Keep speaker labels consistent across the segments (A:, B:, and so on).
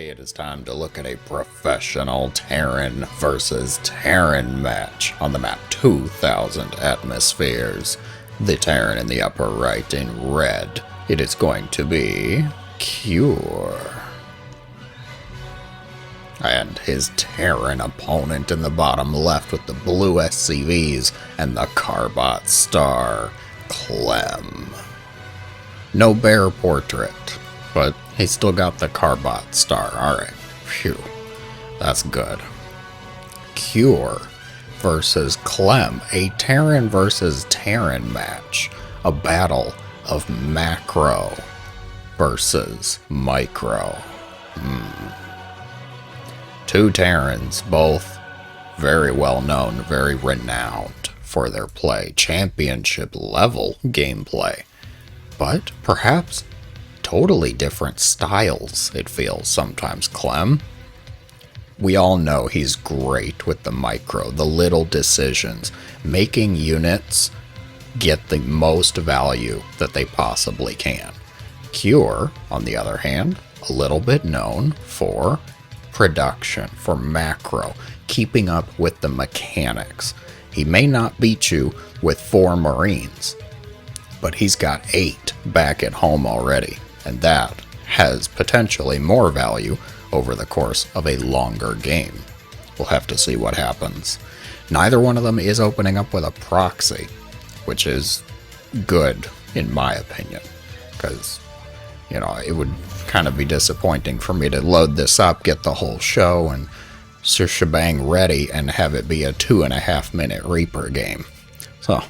A: Today it is time to look at a professional Terran versus Terran match on the map 2000 Atmospheres. The Terran in the upper right in red. It is going to be Cure. And his Terran opponent in the bottom left with the blue SCVs and the Carbot Star, Clem. No bear portrait, but he's still got the Carbot Star. Alright, phew, that's good. Cure versus Clem, a Terran versus Terran match. A battle of macro versus micro. Two Terrans, both very well known, very renowned for their play, championship level gameplay, but perhaps totally different styles, it feels sometimes. Clem, we all know he's great with the micro, the little decisions, making units get the most value that they possibly can. Cure, on the other hand, a little bit known for production, for macro, keeping up with the mechanics. He may not beat you with 4 Marines, but he's got 8 back at home already, and that has potentially more value over the course of a longer game. We'll have to see what happens. Neither one of them is opening up with a proxy, which is good in my opinion, because, you know, it would kind of be disappointing for me to load this up, get the whole show and shebang ready, and have it be a 2.5 minute Reaper game. So,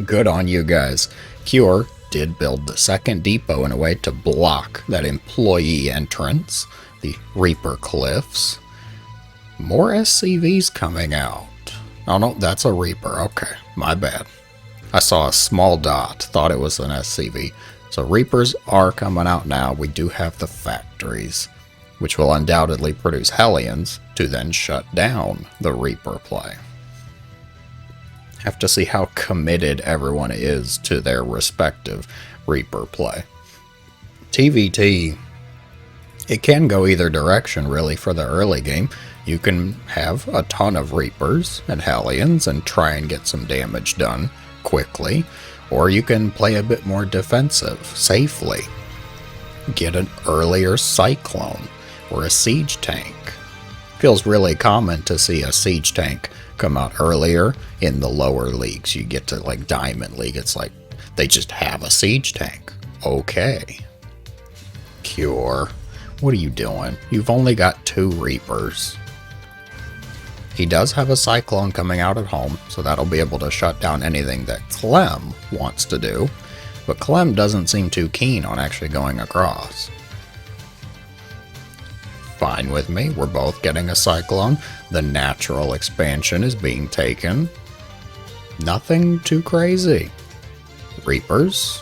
A: good on you guys. Cure did build the second depot in a way to block that employee entrance, the Reaper Cliffs. More SCVs coming out. Oh no, that's a Reaper. Okay, my bad. I saw a small dot, thought it was an SCV. So Reapers are coming out now. We do have the factories, which will undoubtedly produce Hellions to then shut down the Reaper play. Have to see how committed everyone is to their respective Reaper play. TVT, it can go either direction really for the early game. You can have a ton of Reapers and Hellions and try and get some damage done quickly, or you can play a bit more defensive, safely. Get an earlier Cyclone or a Siege Tank. Feels really common to see a Siege Tank come out earlier in the lower leagues. You get to like Diamond League, it's like they just have a Siege Tank. Okay. Cure, what are you doing? You've only got 2 Reapers. He does have a Cyclone coming out at home, so that'll be able to shut down anything that Clem wants to do, but Clem doesn't seem too keen on actually going across. Fine with me, we're both getting a Cyclone. The natural expansion is being taken. Nothing too crazy. Reapers?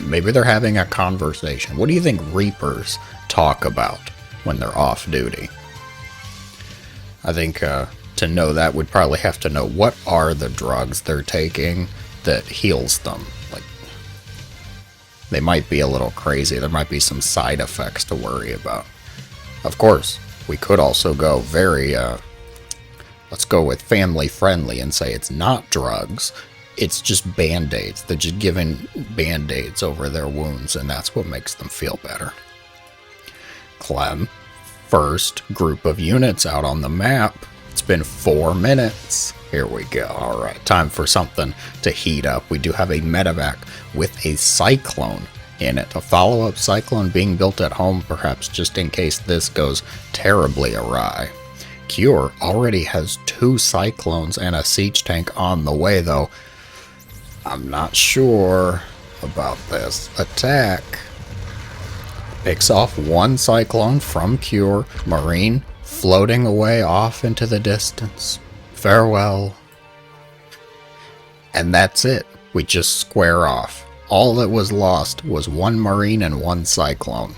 A: Maybe they're having a conversation. What do you think Reapers talk about when they're off duty? I think to know that, we'd probably have to know what are the drugs they're taking that heals them. Like, they might be a little crazy. There might be some side effects to worry about. Of course, we could also go very, let's go with family friendly and say it's not drugs. It's just band-aids. They're just giving band-aids over their wounds, and that's what makes them feel better. Clem, first group of units out on the map. It's been 4 minutes. Here we go. Alright, time for something to heat up. We do have a medevac with a Cyclone in it. A follow-up Cyclone being built at home, perhaps just in case this goes terribly awry. Cure already has 2 Cyclones and a Siege Tank on the way, though. I'm not sure about this attack. Picks off 1 Cyclone from Cure. Marine floating away off into the distance. Farewell. And that's it. We just square off. All that was lost was 1 Marine and 1 Cyclone.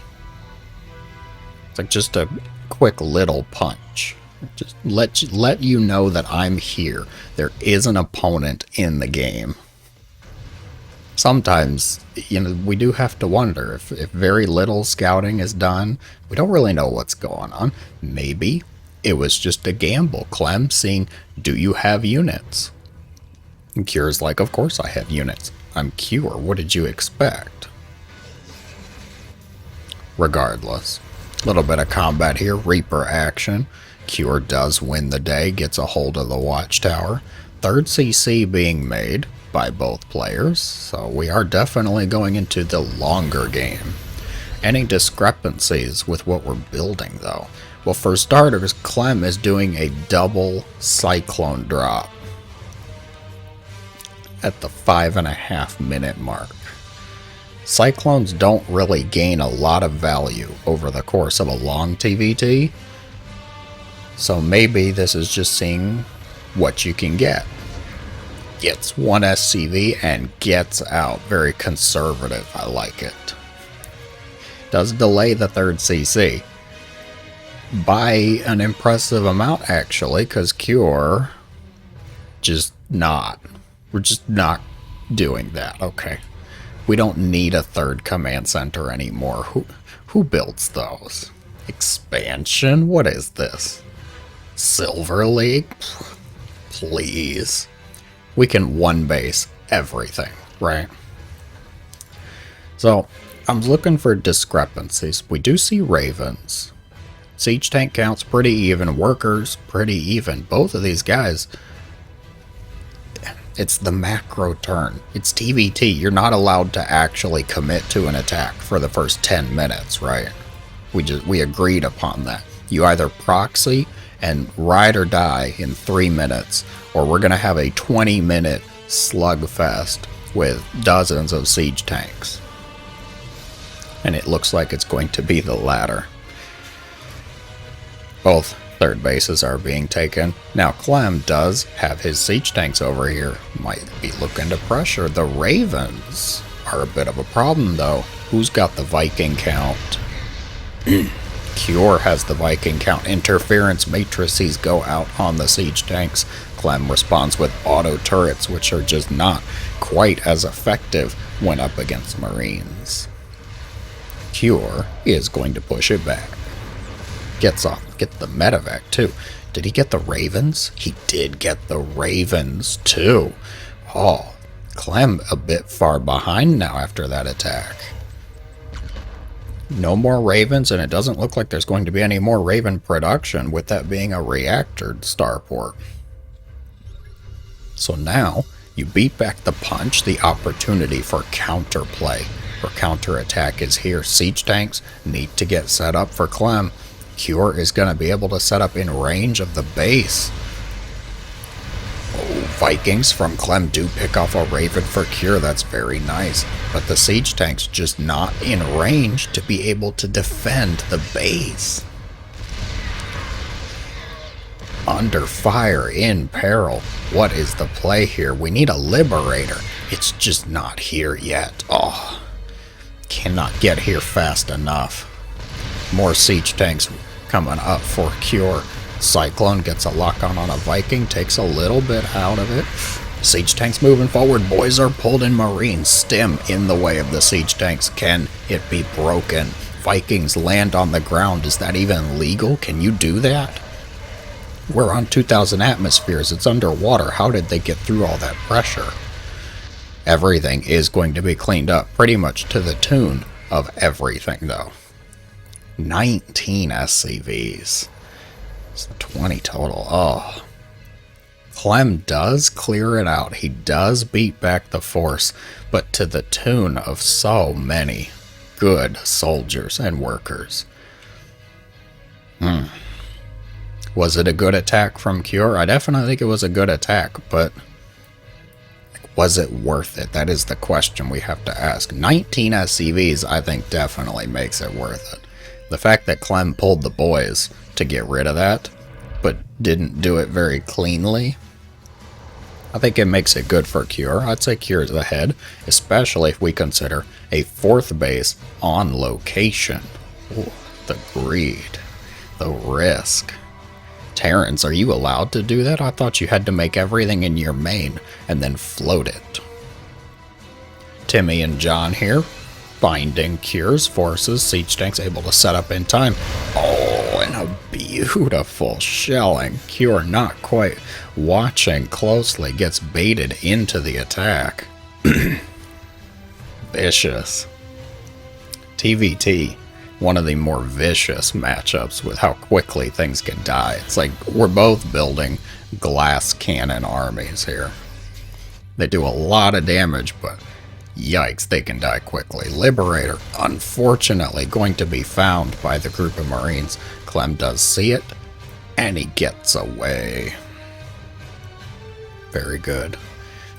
A: It's like just a quick little punch. Just let you know that I'm here. There is an opponent in the game. sometimes, we do have to wonder if very little scouting is done. We don't really know what's going on. Maybe it was just a gamble. Clem seeing, do you have units? And Cure's like, of course I have units. I'm Cure. What did you expect? Regardless, a little bit of combat here. Reaper action. Cure does win the day, gets a hold of the watchtower. Third CC being made by both players, so we are definitely going into the longer game. Any discrepancies with what we're building, though? Well, for starters, Clem is doing a double cyclone drop at the 5.5 minute mark. Cyclones don't really gain a lot of value over the course of a long TVT, so maybe this is just seeing what you can get. Gets one SCV and gets out. Very conservative. I like it. Does delay the third CC by an impressive amount, actually, because Cure we're just not doing that. Okay, we don't need a third command center anymore. Who builds those? Expansion? What is this? Silver League? Please. We can one base everything, right? So, I'm looking for discrepancies. We do see Ravens. Siege tank counts pretty even. Workers, pretty even. Both of these guys, it's the macro turn. It's TVT. You're not allowed to actually commit to an attack for the first 10 minutes, right? We agreed upon that. You either proxy and ride or die in 3 minutes, or we're going to have a 20-minute slugfest with dozens of siege tanks. And it looks like it's going to be the latter. Both third bases are being taken. Now Clem does have his siege tanks over here. Might be looking to pressure. The Ravens are a bit of a problem, though. Who's got the Viking count? Cure has the Viking count. Interference matrices go out on the siege tanks. Clem responds with auto turrets, which are just not quite as effective when up against Marines. Cure is going to push it back. Get the medevac too. Did he get the Ravens? He did get the Ravens too. Oh, Clem a bit far behind now after that attack. No more Ravens, and it doesn't look like there's going to be any more Raven production, with that being a reactor starport. So now, you beat back the punch. The opportunity for counterplay or counterattack is here. Siege tanks need to get set up for Clem. Cure is going to be able to set up in range of the base. Oh, Vikings from Clem do pick off a Raven for Cure. That's very nice. But the siege tank's just not in range to be able to defend the base. Under fire, in peril. What is the play here? We need a Liberator. It's just not here yet. Oh, cannot get here fast enough. More siege tanks coming up for Cure. Cyclone gets a lock on a Viking, takes a little bit out of it. Siege tanks moving forward. Boys are pulled in. Marines stem in the way of the siege tanks. Can it be broken? Vikings land on the ground. Is that even legal? Can you do that? We're on 2,000 atmospheres. It's underwater. How did they get through all that pressure? Everything is going to be cleaned up pretty much to the tune of everything, though. 19 SCVs. So 20 total. Oh. Clem does clear it out. He does beat back the force, but to the tune of so many good soldiers and workers. Was it a good attack from Cure? I definitely think it was a good attack, but was it worth it? That is the question we have to ask. 19 SCVs, I think, definitely makes it worth it. The fact that Clem pulled the boys to get rid of that, but didn't do it very cleanly, I think it makes it good for Cure. I'd say Cure's ahead, especially if we consider a fourth base on location. Ooh, the greed, the risk. Terrans, are you allowed to do that? I thought you had to make everything in your main and then float it. Timmy and John here. Binding cures forces. Siege tanks able to set up in time. Oh, and a beautiful shelling. Cure not quite watching closely. Gets baited into the attack. Vicious. TVT. One of the more vicious matchups with how quickly things can die. It's like we're both building glass cannon armies here. They do a lot of damage, but yikes, they can die quickly. Liberator, unfortunately, going to be found by the group of Marines. Clem does see it, and he gets away. Very good.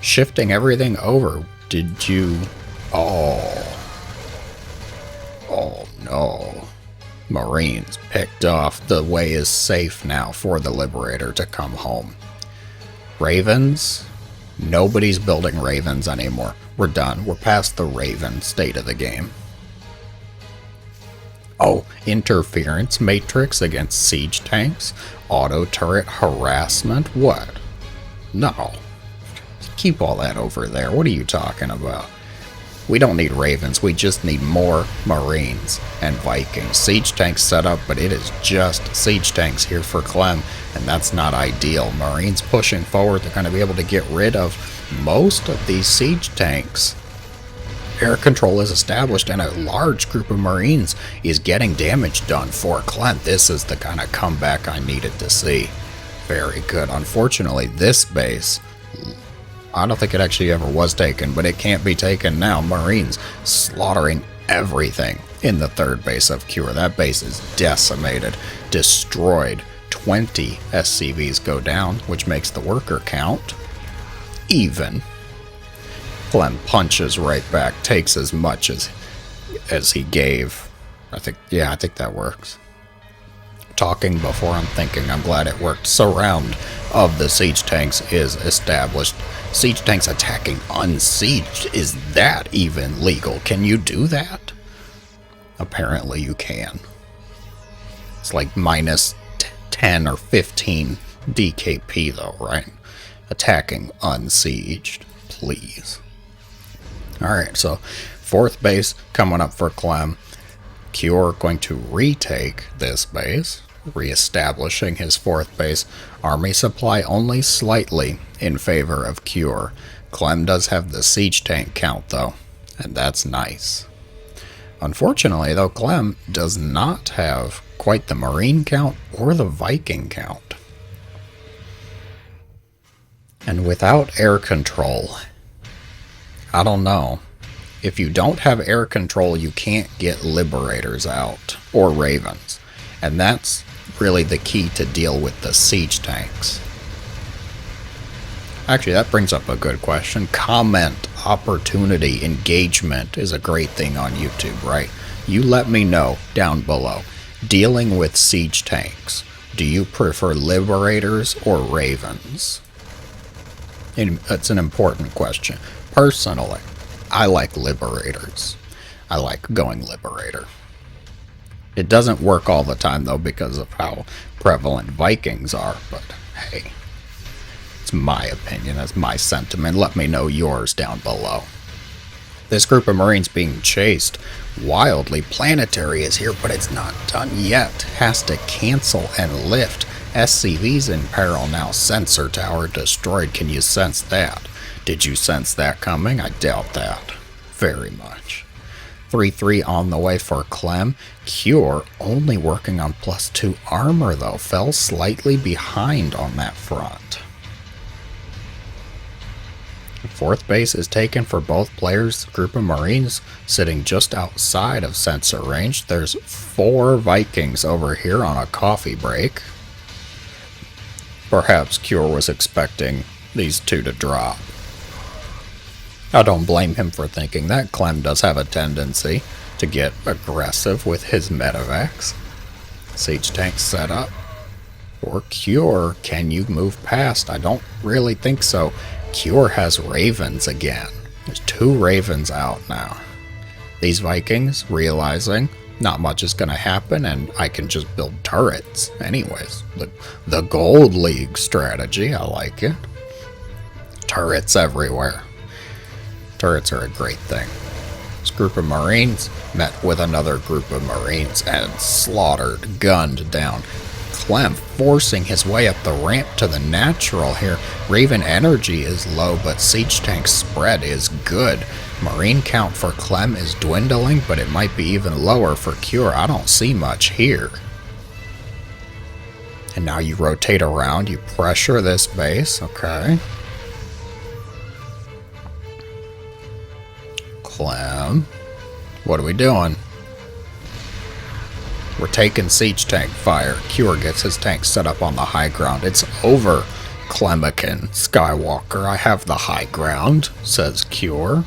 A: Shifting everything over. Did you... Oh no. Marines picked off. The way is safe now for the Liberator to come home. Ravens? Nobody's building Ravens anymore. We're done. We're past the Raven state of the game. Oh, interference matrix against siege tanks? Auto turret harassment? What? No. Keep all that over there. What are you talking about? We don't need Ravens, we just need more Marines and Vikings. Siege tanks set up, but it is just siege tanks here for Clem, and that's not ideal. Marines pushing forward, they're going to be able to get rid of most of these siege tanks. Air control is established, and a large group of Marines is getting damage done for Clem. This is the kind of comeback I needed to see. Very good. Unfortunately, this base... I don't think it actually ever was taken, but it can't be taken now. Marines slaughtering everything in the third base of Cure. That base is decimated, destroyed. 20 SCVs go down, which makes the worker count even. Clem punches right back, takes as much as he gave. I think that works. Talking before I'm thinking. I'm glad it worked. Surround of the siege tanks is established. Siege tanks attacking unsieged. Is that even legal? Can you do that? Apparently you can. It's like minus 10 or 15 DKP though, right? Attacking unsieged. Please. Alright, so fourth base coming up for Clem. Cure going to retake this base, reestablishing his fourth base. Army supply only slightly in favor of Cure. Clem does have the siege tank count though, and that's nice. Unfortunately though, Clem does not have quite the Marine count or the Viking count. And without air control, I don't know. If you don't have air control, you can't get Liberators out, or Ravens. And that's really the key to deal with the siege tanks. Actually, that brings up a good question. Comment, opportunity, engagement is a great thing on YouTube, right? You let me know down below. Dealing with siege tanks, do you prefer Liberators or Ravens? It's an important question. Personally, I like Liberators. I like going Liberator. It doesn't work all the time though because of how prevalent Vikings are, but hey, it's my opinion, that's my sentiment. Let me know yours down below. This group of Marines being chased wildly. Planetary is here, but it's not done yet. Has to cancel and lift. SCV's in peril now. Sensor tower destroyed. Can you sense that? Did you sense that coming? I doubt that. Very much. 3-3 on the way for Clem. Cure only working on +2 armor though. Fell slightly behind on that front. Fourth base is taken for both players. Group of Marines sitting just outside of sensor range. There's 4 Vikings over here on a coffee break. Perhaps Cure was expecting these 2 to drop. I don't blame him for thinking that. Clem does have a tendency to get aggressive with his medevacs. Siege tank set up. For Cure, can you move past? I don't really think so. Cure has Ravens again. There's 2 Ravens out now. These Vikings realizing not much is going to happen and I can just build turrets. Anyways, the Gold League strategy, I like it. Turrets everywhere. Turrets are a great thing. This group of Marines met with another group of Marines and slaughtered, gunned down. Clem forcing his way up the ramp to the natural here. Raven energy is low, but siege tank spread is good. Marine count for Clem is dwindling, but it might be even lower for Cure. I don't see much here. And now you rotate around, you pressure this base, okay. Clem, what are we doing? We're taking siege tank fire. Cure gets his tank set up on the high ground. It's over, Clemican Skywalker. I have the high ground, says Cure.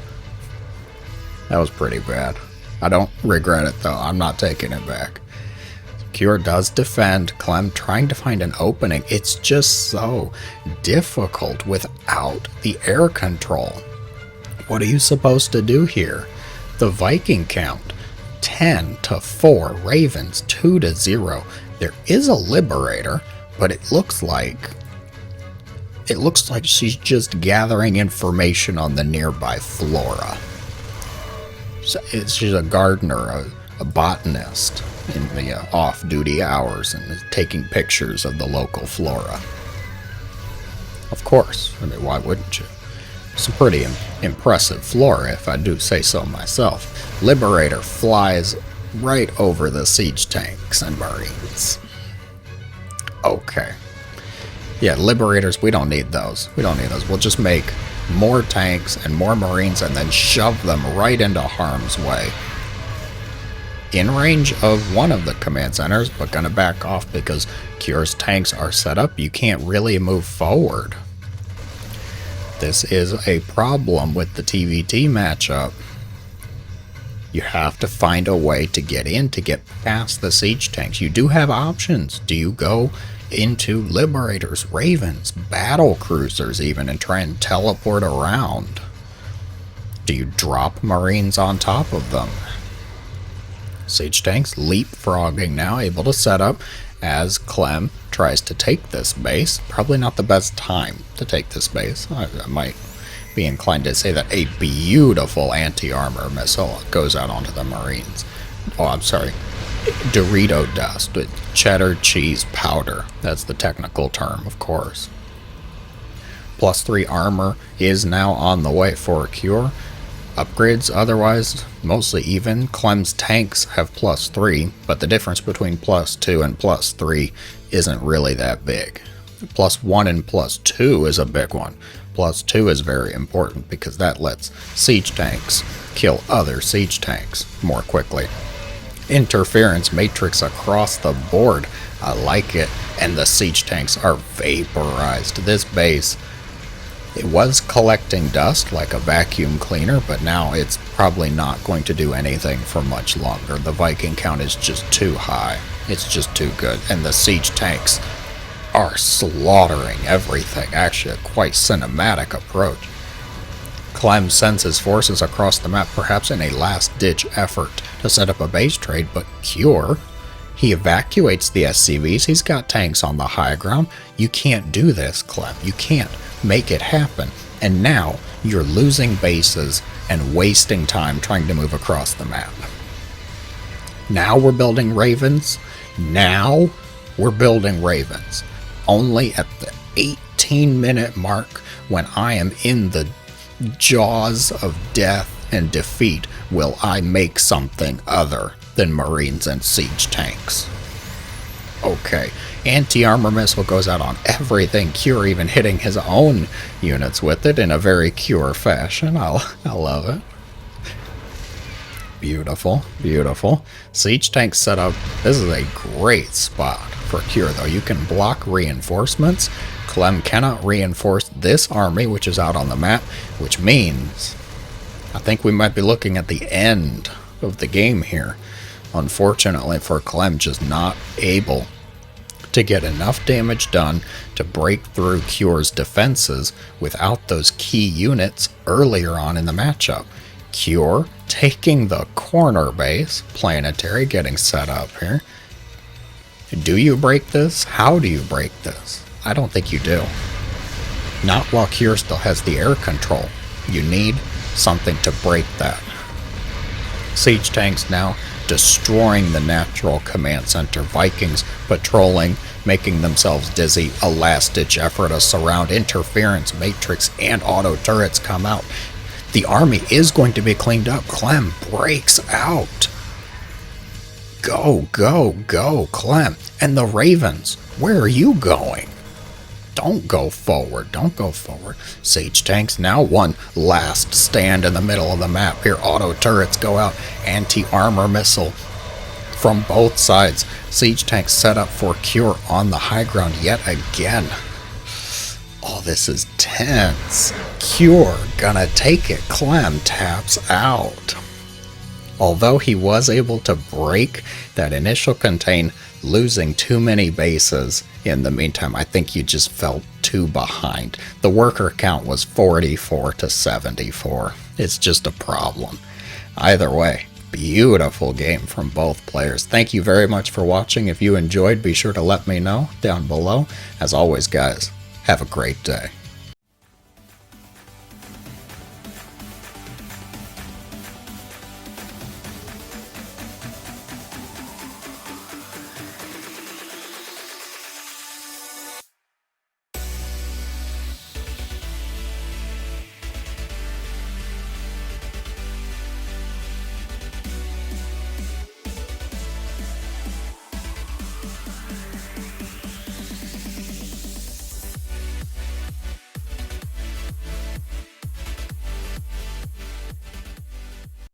A: That was pretty bad. I don't regret it, though. I'm not taking it back. Cure does defend. Clem trying to find an opening. It's just so difficult without the air control. What are you supposed to do here? The Viking count, 10-4. Ravens, 2-0. There is a Liberator, but it looks like she's just gathering information on the nearby flora. So she's a gardener, a botanist in the off-duty hours, and is taking pictures of the local flora. Of course. I mean, why wouldn't you? Some pretty impressive flora, if I do say so myself. Liberator flies right over the siege tanks and Marines. Okay. Yeah, Liberators, we don't need those. We don't need those. We'll just make more tanks and more Marines and then shove them right into harm's way. In range of one of the command centers, but gonna back off because Cure's tanks are set up. You can't really move forward. This is a problem with the TVT matchup. You have to find a way to get in, to get past the siege tanks. You do have options. Do you go into Liberators, Ravens, battle cruisers even, and try and teleport around? Do you drop Marines on top of them? Siege tanks leapfrogging now, able to set up as Clem tries to take this base. Probably not the best time to take this base. I might be inclined to say that a beautiful anti-armor missile goes out onto the Marines. Oh, I'm sorry. Dorito dust with cheddar cheese powder. That's the technical term, of course. +3 armor is now on the way for Cure. Upgrades otherwise mostly even. Clem's tanks have +3, but the difference between +2 and +3 isn't really that big. +1 and +2 is a big one. +2 is very important because that lets siege tanks kill other siege tanks more quickly. Interference matrix across the board. I like it. And the siege tanks are vaporized. This base, it was collecting dust like a vacuum cleaner, but now it's probably not going to do anything for much longer. The Viking count is just too high. It's just too good. And the siege tanks are slaughtering everything. Actually, a quite cinematic approach. Clem sends his forces across the map, perhaps in a last-ditch effort to set up a base trade, but Cure, he evacuates the SCVs. He's got tanks on the high ground. You can't do this, Clem. You can't make it happen. And now you're losing bases and wasting time trying to move across the map. Now we're building Ravens. Now we're building Ravens. Only at the 18-minute mark, when I am in the jaws of death and defeat, will I make something other than Marines and siege tanks. Okay, anti-armor missile goes out on everything. Cure even hitting his own units with it in a very Cure fashion. I love it. Beautiful, beautiful. Siege tank setup. This is a great spot for Cure, though. You can block reinforcements. Clem cannot reinforce this army, which is out on the map, which means I think we might be looking at the end of the game here. Unfortunately for Clem, just not able to get enough damage done to break through Cure's defenses without those key units earlier on in the matchup. Cure taking the corner base, planetary getting set up here. Do you break this? How do you break this? I don't think you do. Not while Cure still has the air control. You need something to break that. Siege tanks now destroying the natural command center. Vikings patrolling, making themselves dizzy. A last-ditch effort to surround. Interference, matrix, and auto turrets come out. The army is going to be cleaned up. Clem breaks out. Go, go, go, Clem. And the Ravens, where are you going? Don't go forward. Don't go forward. Siege tanks now one last stand in the middle of the map. Here, auto turrets go out. Anti-armor missile from both sides. Siege tanks set up for Cure on the high ground yet again. Oh, this is tense. Cure gonna take it. Clem taps out. Although he was able to break that initial contain, losing too many bases in the meantime, I think you just felt too behind. The worker count was 44 to 74. It's just a problem. Either way, beautiful game from both players. Thank you very much for watching. If you enjoyed, be sure to let me know down below. As always, guys, have a great day.